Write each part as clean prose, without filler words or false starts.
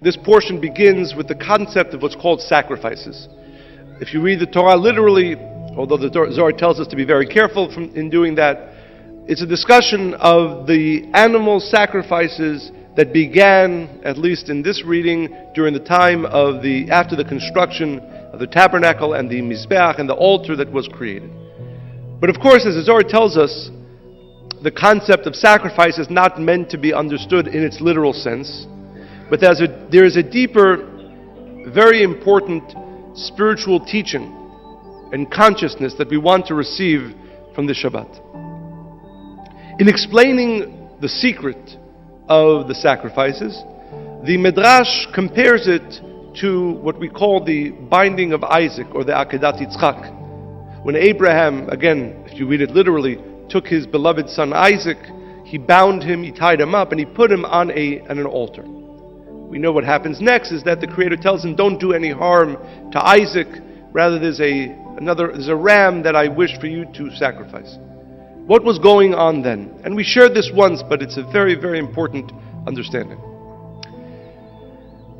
this portion begins with the concept of what's called sacrifices. If you read the Torah literally, although the Zohar tells us to be very careful in doing that, it's a discussion of the animal sacrifices that began, at least in this reading, during the time of after the construction of the tabernacle and the mizbeach and the altar that was created. But of course, as the Zohar tells us, the concept of sacrifice is not meant to be understood in its literal sense, but there is a deeper, very important spiritual teaching and consciousness that we want to receive from the Shabbat. In explaining the secret of the sacrifices, the Midrash compares it to what we call the binding of Isaac, or the Akedat Yitzchak. When Abraham, again, if you read it literally, took his beloved son Isaac, he bound him, he tied him up, and he put him on an altar. We know what happens next is that the Creator tells him, don't do any harm to Isaac, rather there's a ram that I wish for you to sacrifice. What was going on then? And we shared this once, but it's a very, very important understanding.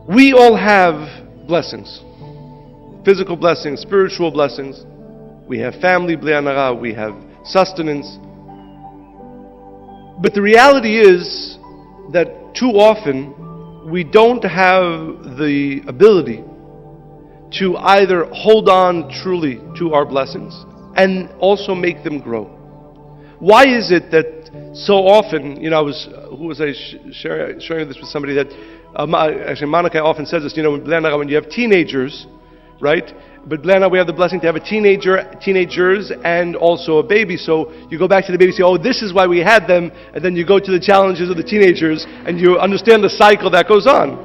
We all have blessings. Physical blessings, spiritual blessings. We have family, bli anara, we have sustenance. But the reality is that too often we don't have the ability to either hold on truly to our blessings and also make them grow. Why is it that so often, sharing this with somebody that, actually Monica often says this, when you have teenagers, right? But Blana, we have the blessing to have teenagers and also a baby. So you go back to the baby and say, oh, this is why we had them. And then you go to the challenges of the teenagers and you understand the cycle that goes on.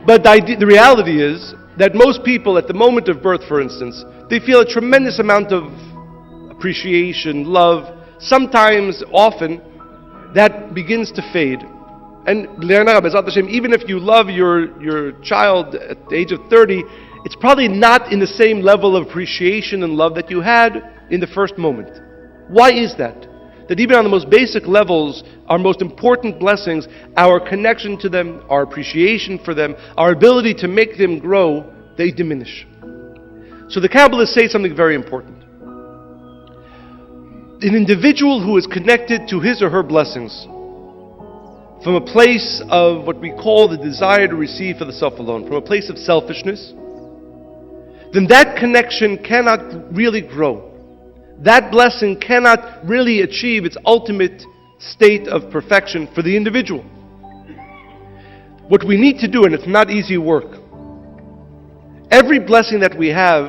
But the reality is that most people at the moment of birth, for instance, they feel a tremendous amount of appreciation, love. Sometimes, often, that begins to fade. And even if you love your child at the age of 30, it's probably not in the same level of appreciation and love that you had in the first moment. Why is that? That even on the most basic levels, our most important blessings, our connection to them, our appreciation for them, our ability to make them grow, they diminish. So the Kabbalists say something very important. An individual who is connected to his or her blessings from a place of what we call the desire to receive for the self alone, from a place of selfishness, then that connection cannot really grow. That blessing cannot really achieve its ultimate state of perfection for the individual. What we need to do, and it's not easy work, every blessing that we have,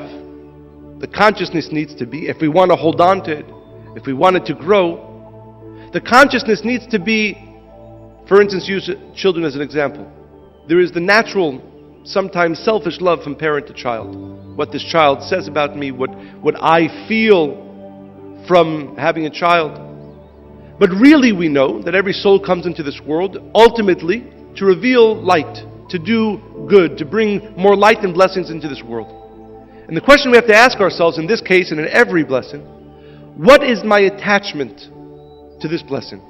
the consciousness needs to be, if we want to hold on to it, if we want it to grow, the consciousness needs to be, for instance, use children as an example. There is the natural, sometimes selfish love from parent to child. What this child says about me, what I feel from having a child. But really we know that every soul comes into this world ultimately to reveal light, to do good, to bring more light and blessings into this world. And the question we have to ask ourselves in this case and in every blessing, what is my attachment to this blessing?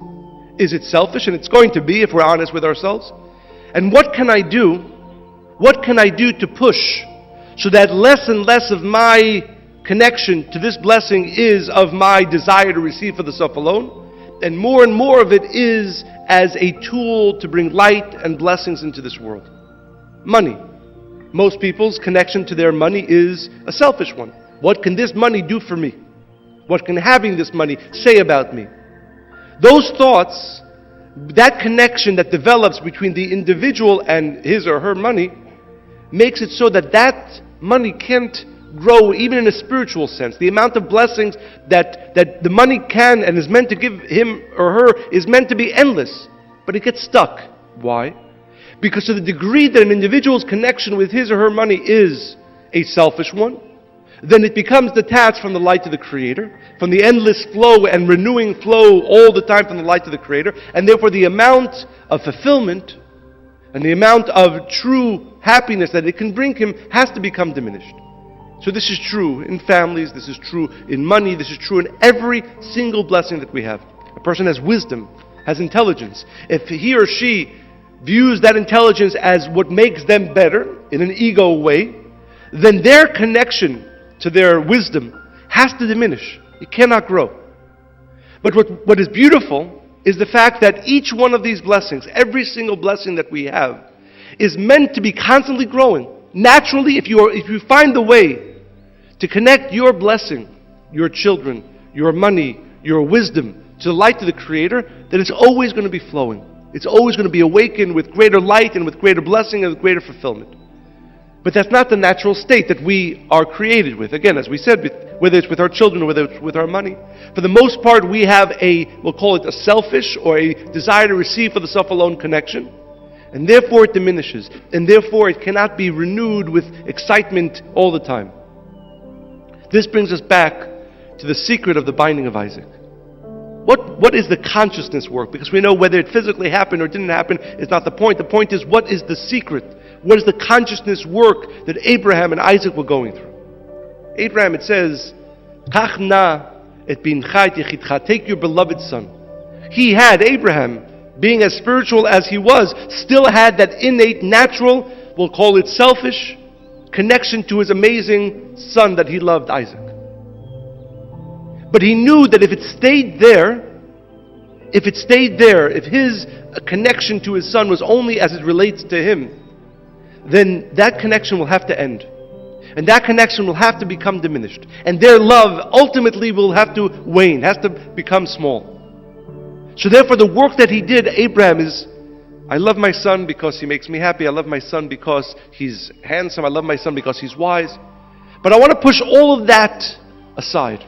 Is it selfish? And it's going to be if we're honest with ourselves. And what can I do? What can I do to push so that less and less of my connection to this blessing is of my desire to receive for the self alone, and more of it is as a tool to bring light and blessings into this world? Money. Most people's connection to their money is a selfish one. What can this money do for me? What can having this money say about me? Those thoughts, that connection that develops between the individual and his or her money, makes it so that that money can't grow even in a spiritual sense. The amount of blessings that the money can and is meant to give him or her is meant to be endless. But it gets stuck. Why? Because to the degree that an individual's connection with his or her money is a selfish one, then it becomes detached from the light of the Creator, from the endless flow and renewing flow all the time from the light of the Creator, and therefore the amount of fulfillment and the amount of true happiness that it can bring him has to become diminished. So this is true in families, this is true in money, this is true in every single blessing that we have. A person has wisdom, has intelligence. If he or she views that intelligence as what makes them better in an ego way, then their connection to their wisdom has to diminish. It cannot grow. But what is beautiful is the fact that each one of these blessings, every single blessing that we have, is meant to be constantly growing. Naturally, if you find the way to connect your blessing, your children, your money, your wisdom to the light of the Creator, then it's always going to be flowing. It's always going to be awakened with greater light and with greater blessing and with greater fulfillment. But that's not the natural state that we are created with. Again, as we said, whether it's with our children or whether it's with our money, for the most part we have we'll call it a selfish or a desire to receive for the self alone connection. And therefore it diminishes. And therefore it cannot be renewed with excitement all the time. This brings us back to the secret of the binding of Isaac. What is the consciousness work? Because we know whether it physically happened or didn't happen is not the point. The point is, what is the secret? What is the consciousness work that Abraham and Isaac were going through? Abraham, it says, Kach na et bincha et yechidcha, take your beloved son. He had, Abraham, being as spiritual as he was, still had that innate, natural, we'll call it selfish, connection to his amazing son that he loved, Isaac. But he knew that if it stayed there, if his connection to his son was only as it relates to him, then that connection will have to end. And that connection will have to become diminished. And their love ultimately will have to wane, has to become small. So therefore the work that he did, Abraham, is, I love my son because he makes me happy. I love my son because he's handsome. I love my son because he's wise. But I want to push all of that aside.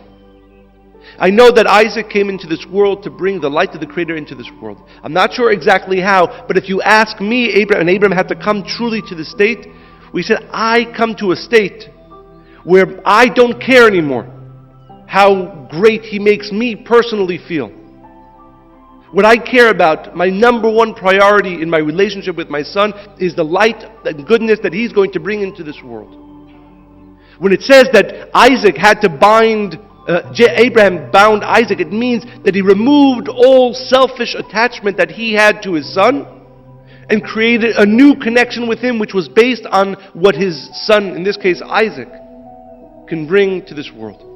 I know that Isaac came into this world to bring the light of the Creator into this world. I'm not sure exactly how, but if you ask me, Abraham, and Abraham had to come truly to the state, we said, I come to a state where I don't care anymore how great he makes me personally feel. What I care about, my number one priority in my relationship with my son, is the light and goodness that he's going to bring into this world. When it says that Isaac had to Abraham bound Isaac, it means that he removed all selfish attachment that he had to his son and created a new connection with him, which was based on what his son, in this case Isaac, can bring to this world.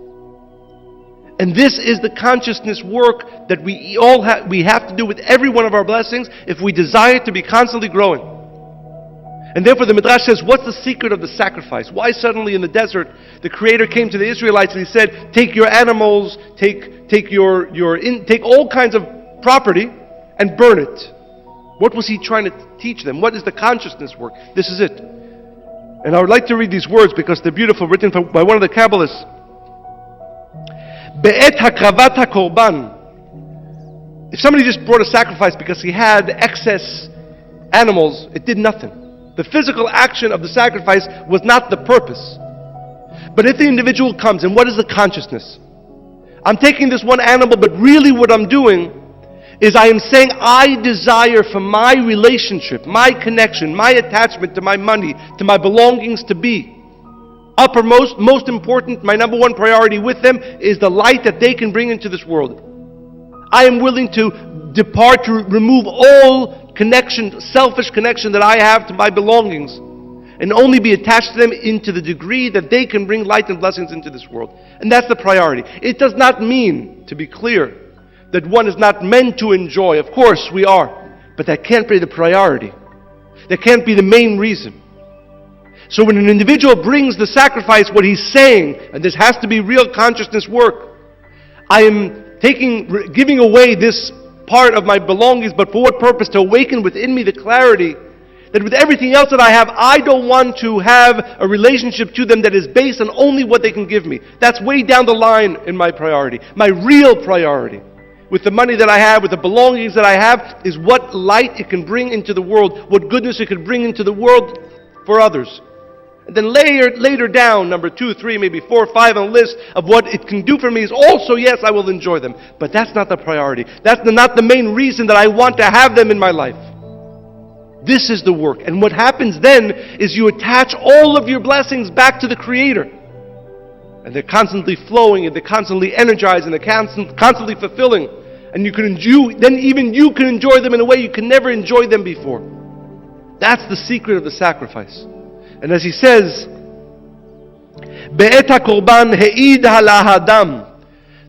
And this is the consciousness work that we have to do with every one of our blessings if we desire to be constantly growing. And therefore the Midrash says, what's the secret of the sacrifice? Why suddenly in the desert the Creator came to the Israelites and He said, take your animals, take all kinds of property and burn it? What was He trying to teach them? What is the consciousness work? This is it. And I would like to read these words because they're beautiful, written by one of the Kabbalists. Be'et hakravat hakorban. If somebody just brought a sacrifice because he had excess animals, it did nothing. The physical action of the sacrifice was not the purpose. But if the individual comes, and what is the consciousness? I'm taking this one animal, but really what I'm doing is I am saying I desire for my relationship, my connection, my attachment to my money, to my belongings to be uppermost, most important, my number one priority with them is the light that they can bring into this world. I am willing to depart, to remove all connection, selfish connection that I have to my belongings, and only be attached to them into the degree that they can bring light and blessings into this world. And that's the priority. It does not mean, to be clear, that one is not meant to enjoy. Of course we are. But that can't be the priority. That can't be the main reason. So when an individual brings the sacrifice, what he's saying, and this has to be real consciousness work, I am giving away this part of my belongings, but for what purpose? To awaken within me the clarity that with everything else that I have, I don't want to have a relationship to them that is based on only what they can give me. That's way down the line in my priority. My real priority, with the money that I have, with the belongings that I have, is what light it can bring into the world, what goodness it can bring into the world for others. And then later down, number 2, 3, maybe 4, 5 on the list of what it can do for me is also, yes, I will enjoy them. But that's not the priority. That's not the main reason that I want to have them in my life. This is the work. And what happens then is you attach all of your blessings back to the Creator. And they're constantly flowing, and they're constantly energized, and they're constantly fulfilling. And then even you can enjoy them in a way you can never enjoy them before. That's the secret of the sacrifice. And as he says, Be'et hakorban he'id halahadam.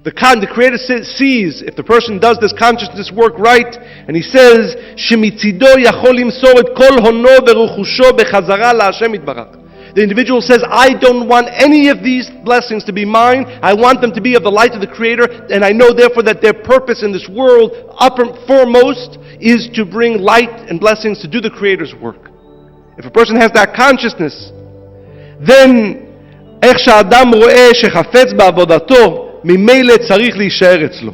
The Creator sees if the person does this consciousness work right, and he says, Shemitzido yachol limsor et kol hono veruchusho bechazara laHashem yitbarach. The individual says, I don't want any of these blessings to be mine. I want them to be of the light of the Creator, and I know therefore that their purpose in this world, foremost, is to bring light and blessings to do the Creator's work. If a person has that consciousness, then איך שהאדם רואה שחפץ בעבודתו, ממילא צריך להישאר אצלו,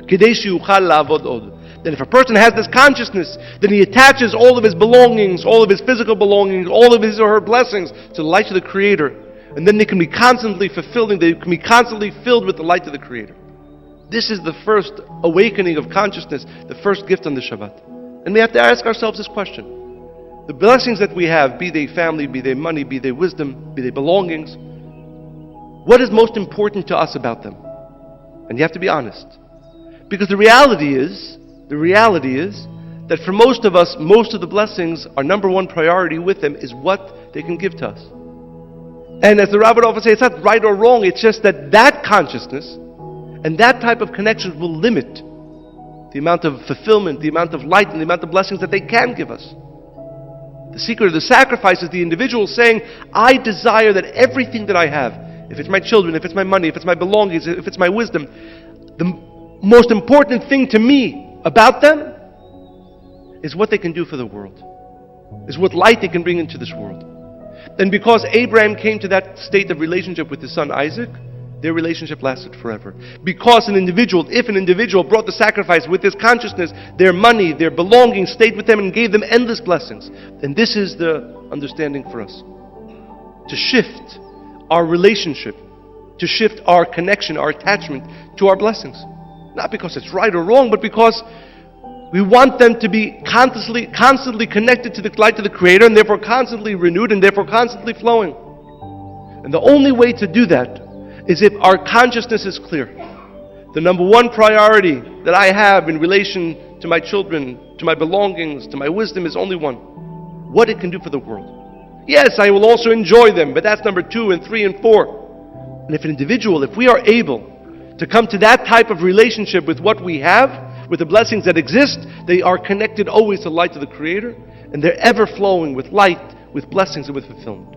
כדי שיוכל לעבוד עוד. Then if a person has this consciousness, then he attaches all of his belongings, all of his physical belongings, all of his or her blessings to the light of the Creator. And then they can be constantly fulfilling, they can be constantly filled with the light of the Creator. This is the first awakening of consciousness, the first gift on the Shabbat. And we have to ask ourselves this question. The blessings that we have, be they family, be they money, be they wisdom, be they belongings, what is most important to us about them? And you have to be honest. Because the reality is that for most of us, most of the blessings, our number one priority with them is what they can give to us. And as the Rabbah often says, it's not right or wrong, it's just that consciousness and that type of connection will limit the amount of fulfillment, the amount of light, and the amount of blessings that they can give us. The secret of the sacrifice is the individual saying, I desire that everything that I have, if it's my children, if it's my money, if it's my belongings, if it's my wisdom, the most important thing to me about them is what they can do for the world, is what light they can bring into this world. And because Abraham came to that state of relationship with his son Isaac, their relationship lasted forever. Because if an individual brought the sacrifice with his consciousness, their money, their belongings stayed with them and gave them endless blessings. And this is the understanding for us. To shift our relationship, to shift our connection, our attachment to our blessings. Not because it's right or wrong, but because we want them to be constantly connected to the light of the Creator, and therefore constantly renewed, and therefore constantly flowing. And the only way to do that is if our consciousness is clear. The number one priority that I have in relation to my children, to my belongings, to my wisdom is only one. What it can do for the world. Yes, I will also enjoy them, but that's number 2 and 3 and 4. And if we are able to come to that type of relationship with what we have, with the blessings that exist, they are connected always to the light of the Creator, and they're ever flowing with light, with blessings, and with fulfillment.